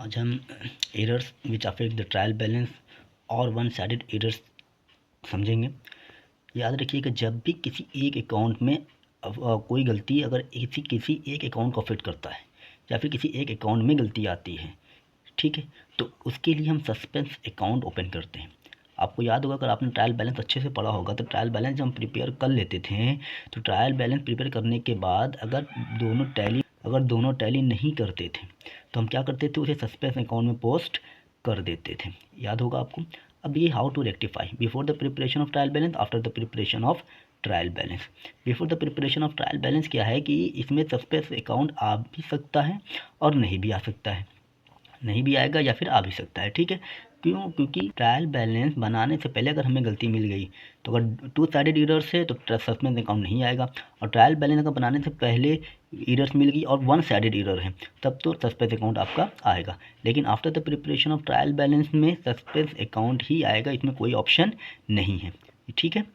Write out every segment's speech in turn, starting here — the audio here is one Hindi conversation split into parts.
आज हम errors which affect the trial balance और वन साइडेड एरर्स समझेंगे। याद रखिए कि जब भी किसी एक अकाउंट में कोई गलती अगर किसी एक अकाउंट को अफेक्ट करता है या फिर किसी एक अकाउंट में गलती आती है, ठीक है, तो उसके लिए हम सस्पेंस अकाउंट ओपन करते हैं। आपको याद होगा, अगर आपने ट्रायल बैलेंस अच्छे से पढ़ा होगा तो ट्रायल बैलेंस जब हम प्रिपेयर कर लेते थे तो ट्रायल बैलेंस प्रिपेयर करने के बाद अगर दोनों टैली नहीं करते थे तो हम क्या करते थे, उसे सस्पेंस अकाउंट में पोस्ट कर देते थे। याद होगा आपको। अब ये how to rectify before the preparation of trial balance, after the preparation of trial balance. Before the preparation of trial balance क्या है कि इसमें सस्पेंस अकाउंट आ भी सकता है और नहीं भी आ सकता है, नहीं भी आएगा या फिर आ भी सकता है, ठीक है। क्यों? क्योंकि ट्रायल बैलेंस बनाने से पहले अगर हमें गलती मिल गई तो अगर टू साइडेड एरर्स है तो सस्पेंस अकाउंट नहीं आएगा, और ट्रायल बैलेंस अगर बनाने से पहले एरर्स मिल गई और वन साइडेड एरर है तब तो सस्पेंस अकाउंट आपका आएगा। लेकिन after the preparation of trial balance में सस्पेंस अकाउंट ही आएगा, इसमें कोई ऑप्शन नहीं है, ठीक है।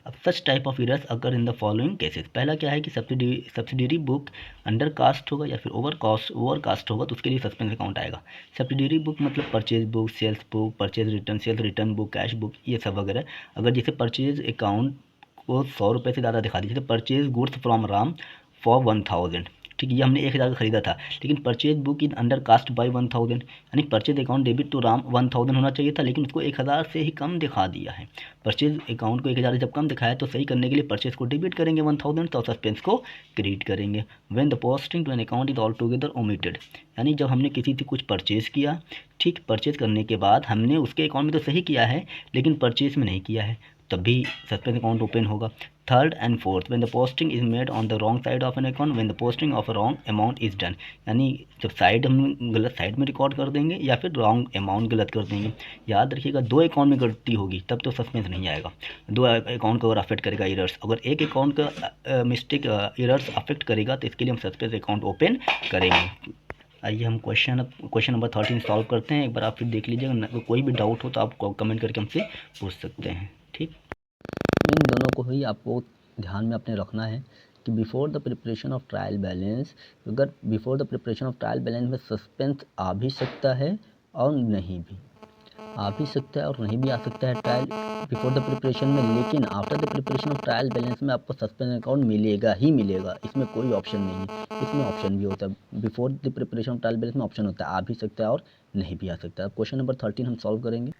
अब सच टाइप ऑफ एरर्स अगर इन द फॉलोइंग केसेस। पहला क्या है कि सब्सिडरी बुक अंडर कास्ट होगा या फिर ओवर कास्ट होगा तो उसके लिए सस्पेंस अकाउंट आएगा। सब्सिडरी बुक मतलब purchase book, sales book, purchase return, sales return book, cash book, ये सब वगैरह। अगर जैसे परचेज अकाउंट को 100 रुपये से ज़्यादा दिखा दीजिए तो purchase goods from Ram for 1000, ठीक है, ये हमने 1000 का खरीदा था, लेकिन purchase book in undercast by 1000, यानी purchase account debit to Ram 1000 होना चाहिए था, लेकिन उसको 1000 से ही कम दिखा दिया है। परचेज अकाउंट को 1000 से जब कम दिखाया तो सही करने के लिए परचेज को डेबिट करेंगे 1000 तो सस्पेंस को क्रिएट करेंगे। When the posting to an account is altogether omitted, यानी जब हमने किसी से कुछ परचेज किया, ठीक, परचेज करने के बाद हमने उसके अकाउंट में तो सही किया है लेकिन परचेज में नहीं किया है, तब भी सस्पेंस अकाउंट ओपन होगा। Third and fourth, when the posting is made on the wrong side of an account, when the posting of a wrong amount is done, यानी जब साइड हम गलत साइड में रिकॉर्ड कर देंगे या फिर रॉन्ग अमाउंट गलत कर देंगे। याद रखिएगा, दो अकाउंट में गलती होगी तब तो सस्पेंस नहीं आएगा। दो अकाउंट को अगर अफेक्ट करेगा एरर्स, अगर एक अकाउंट का मिस्टेक एरर्स अफेक्ट करेगा तो इसके लिए हम सस्पेंस अकाउंट ओपन करेंगे। आइए हम क्वेश्चन नंबर 13 सॉल्व करते हैं। एक बार आप फिर देख लीजिएगा, कोई भी डाउट हो तो आप कमेंट करके हमसे पूछ सकते हैं, ठीक। इन दोनों को ही आपको ध्यान में अपने रखना है कि before the preparation of trial balance, अगर before the preparation of trial balance में सस्पेंस आ भी सकता है और नहीं भी आ भी सकता है और नहीं भी आ सकता है ट्रायल बिफोर द प्रिपरेशन में, लेकिन after the preparation of trial balance में आपको सस्पेंस अकाउंट मिलेगा ही मिलेगा, इसमें कोई ऑप्शन नहीं है। इसमें ऑप्शन भी होता है, before the preparation of trial balance में ऑप्शन होता है, आ भी सकता है और नहीं भी आ सकता है। अब क्वेश्चन नंबर 13 हम सॉल्व करेंगे।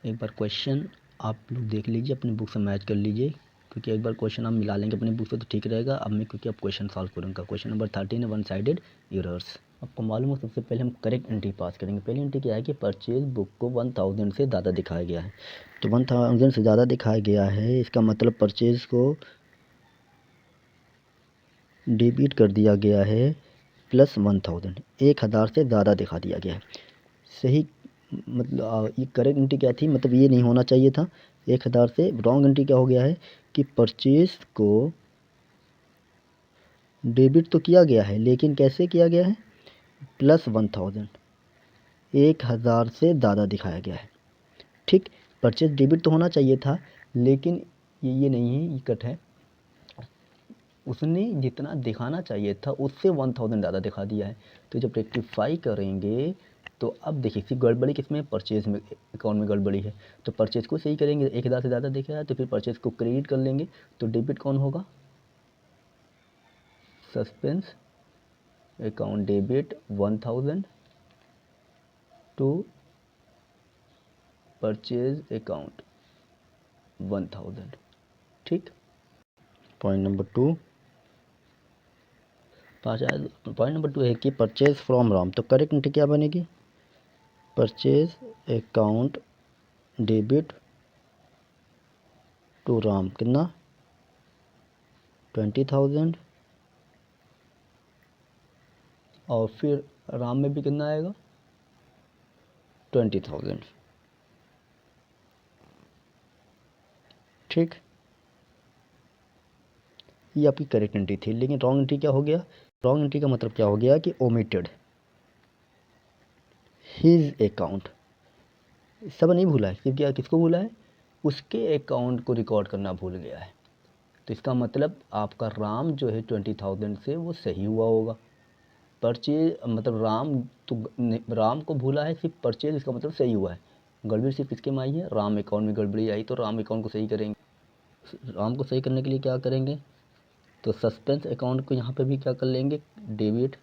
एक बार क्वेश्चन आप लोग देख लीजिए, अपनी बुक से मैच कर लीजिए, क्योंकि एक बार क्वेश्चन आप मिला लेंगे अपनी बुक से तो ठीक रहेगा। अब मैं क्योंकि अब क्वेश्चन सॉल्व करूँगा। क्वेश्चन नंबर 13 है वन साइडेड एरर्स। आपको मालूम हो, सबसे पहले हम करेक्ट एंट्री पास करेंगे। पहली एंट्री क्या है कि परचेज बुक को 1000 से ज़्यादा दिखाया गया है, तो 1000 से ज़्यादा दिखाया गया है, इसका मतलब परचेज को डेबिट कर दिया गया है प्लस 1000, 1000 से ज़्यादा दिखा दिया गया है। सही मतलब ये करेक्ट एंट्री क्या थी, मतलब ये नहीं होना चाहिए था 1000 से। रॉन्ग एंट्री क्या हो गया है कि परचेज को डेबिट तो किया गया है लेकिन कैसे किया गया है, प्लस 1000, 1000 से ज़्यादा दिखाया गया है, ठीक। परचेज डेबिट तो होना चाहिए था लेकिन ये नहीं है, ये कट है। उसने जितना दिखाना चाहिए था उससे 1000 ज़्यादा दिखा दिया है। तो जब रेक्टिफाई करेंगे तो अब देखिए इसकी गड़बड़ी किसमें, परचेज में अकाउंट में गड़बड़ी है, तो परचेज को सही करेंगे। 1000 से ज़्यादा दिख रहा है तो फिर परचेज को क्रेडिट कर लेंगे, तो डेबिट कौन होगा, suspense account debit 1000 to purchase account 1000, ठीक। पॉइंट नंबर 2 पॉइंट नंबर 2 है कि परचेज फ्रॉम राम, तो करेक्ट एंट्री क्या बनेगी, purchase account debit to Ram कितना 20,000, और फिर राम में भी कितना आएगा 20,000, ठीक। ये आपकी करेक्ट एंट्री थी। लेकिन रॉन्ग एंट्री क्या हो गया, रॉन्ग एंट्री का मतलब क्या हो गया कि ओमिटेड हिज अकाउंट, सब नहीं भूला है, सिर्फ क्या किसको भूला है, उसके अकाउंट को रिकॉर्ड करना भूल गया है। तो इसका मतलब आपका राम जो है 20,000 से वो सही हुआ होगा, परचेज मतलब राम तो राम को भूला है, सिर्फ परचेज इसका मतलब सही हुआ है। गड़बड़ी सिर्फ किसके में आई है, राम अकाउंट में गड़बड़ी आई, तो राम अकाउंट को सही करेंगे। राम को सही करने के लिए क्या करेंगे, तो सस्पेंस अकाउंट को यहाँ पे भी क्या कर लेंगे, debit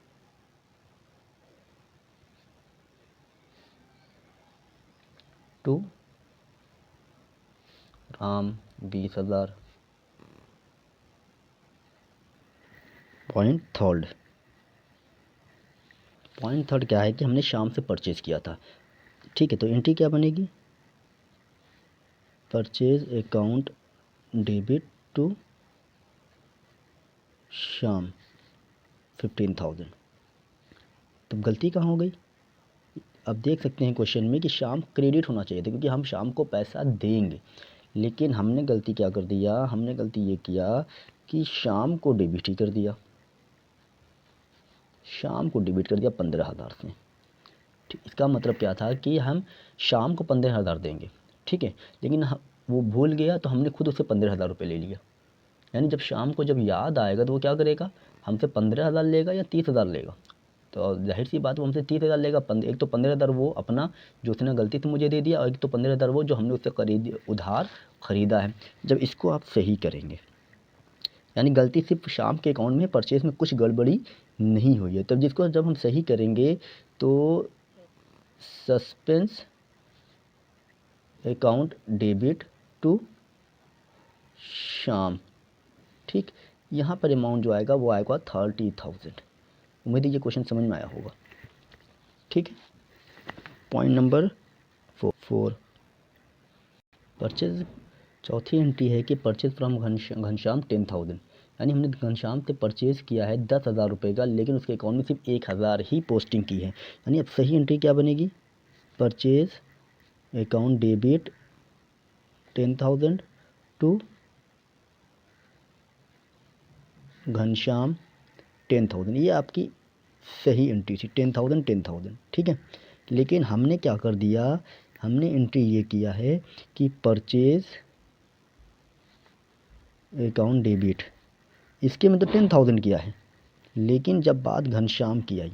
to Ram 20,000। Point third क्या है कि हमने शाम से परचेज किया था, ठीक है। तो एंट्री क्या बनेगी, परचेज अकाउंट डेबिट टू शाम 15,000। तब गलती कहाँ हो गई, अब देख सकते हैं क्वेश्चन में कि शाम क्रेडिट होना चाहिए था, क्योंकि हम शाम को पैसा देंगे, लेकिन हमने गलती क्या कर दिया, हमने गलती ये किया कि शाम को डेबिट ही कर दिया, शाम को डेबिट कर दिया 15,000 से। ठीक, इसका मतलब क्या था कि हम शाम को 15,000 देंगे, ठीक है, लेकिन वो भूल गया तो हमने खुद उससे 15,000 रुपये ले लिया। यानी जब शाम को जब याद आएगा तो वो क्या करेगा, हमसे 15,000 लेगा या 30,000 लेगा। तो जाहिर सी बात वो हमसे 30,000 लेगा। एक तो 15,000 वो अपना जो उसने गलती से मुझे दे दिया, और एक तो 15,000 वो जो हमने उससे उधार ख़रीदा है। जब इसको आप सही करेंगे, यानी गलती सिर्फ शाम के अकाउंट में परचेज में कुछ गड़बड़ी नहीं हुई है, तब जिसको जब हम सही करेंगे तो सस्पेंस अकाउंट डेबिट टू शाम, ठीक, यहाँ पर अमाउंट जो आएगा वो आएगा 30,000। उम्मीद है ये क्वेश्चन समझ में आया होगा, ठीक है। पॉइंट नंबर 4 परचेज, चौथी एंट्री है कि परचेज फ्रॉम घनश्याम 10,000, यानी हमने घनश्याम से परचेज किया है 10,000 रुपये का, लेकिन उसके अकाउंट में सिर्फ 1,000 ही पोस्टिंग की है। यानी अब सही एंट्री क्या बनेगी, purchase account debit 10,000 to Ghanshyam 10,000। ये आपकी सही एंट्री थी, 10,000, ठीक है। लेकिन हमने क्या कर दिया, हमने एंट्री ये किया है कि परचेज अकाउंट डेबिट, इसके में तो 10,000 किया है, लेकिन जब बात घनश्याम की आई,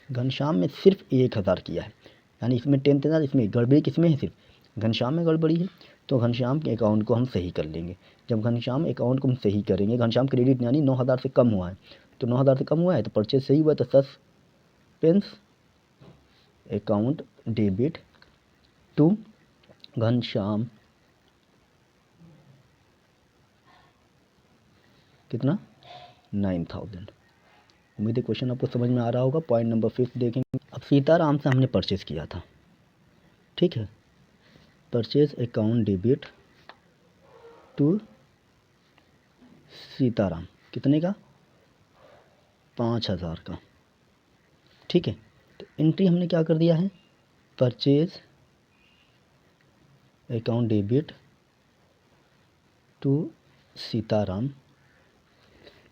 घनश्याम में सिर्फ 1,000 किया है, यानी इसमें 10,000, इसमें गड़बड़ी किसमें है, सिर्फ घनश्याम में गड़बड़ी है। तो घनश्याम के अकाउंट को हम सही कर लेंगे। जब घनश्याम अकाउंट को हम सही करेंगे, घनश्याम क्रेडिट यानी 9,000 से कम हुआ है, तो 9,000 से कम हुआ है तो परचेज सही हुआ, तो suspense account debit to Ghanshyam कितना 9,000। उम्मीद है क्वेश्चन आपको समझ में आ रहा होगा। पॉइंट नंबर 5 देखेंगे। अब सीताराम से हमने परचेज किया था, ठीक है, purchase account debit to Sitaram कितने का, 5,000 का, ठीक है। तो एंट्री हमने क्या कर दिया है, purchase account debit to Sitaram.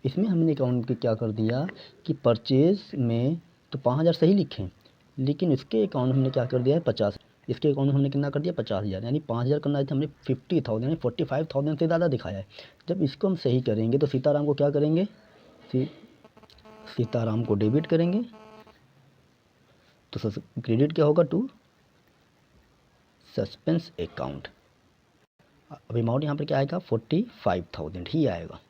इसमें हमने अकाउंट के क्या कर दिया कि परचेज में तो 5,000 सही लिखे, लेकिन इसके अकाउंट में हमने क्या कर दिया है 50, इसके अकाउंट में हमने कितना कर दिया 50,000, यानी 5,000 करना था, हमने 50,000 यानी 45,000 से ज़्यादा दिखाया है। जब इसको हम सही करेंगे तो सीताराम को क्या करेंगे, सीताराम को डेबिट करेंगे, तो क्रेडिट क्या होगा टू सस्पेंस अकाउंट। अब अमाउंट यहाँ पर क्या आएगा 45,000 ही आएगा।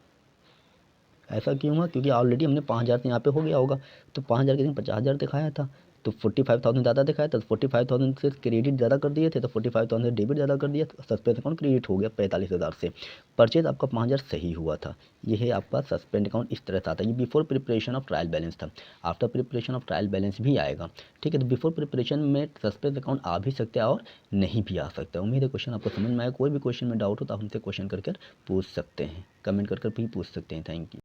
ऐसा क्यों हुआ, क्योंकि ऑलरेडी हमने 5,000 से यहाँ पे हो गया होगा, तो 5,000 के दिन 50,000 दिखाया था, तो 45,000 ज़्यादा दिखाया था, तो 45,000 से क्रेडिट ज़्यादा कर दिए थे, तो 45,000 से डेबिट ज़्यादा कर दिया, तो सस्पेंड अकाउंट क्रेडिट हो गया 45,000 से। परचेज आपका 5,000 सही हुआ था। ये है आपका सस्पेंड अकाउंट, इस तरह से आता है। ये before preparation of trial balance था, after preparation of trial balance भी आएगा, ठीक है। तो बिफोर प्रिपरेशन में सस्पेंड अकाउंट आ भी सकता है और नहीं भी आ सकता है। उम्मीद है क्वेश्चन आपको समझ में आया। कोई भी क्वेश्चन में डाउट हो तो आप हमसे क्वेश्चन करके पूछ सकते हैं, कमेंट कर भी पूछ सकते हैं। Thank you.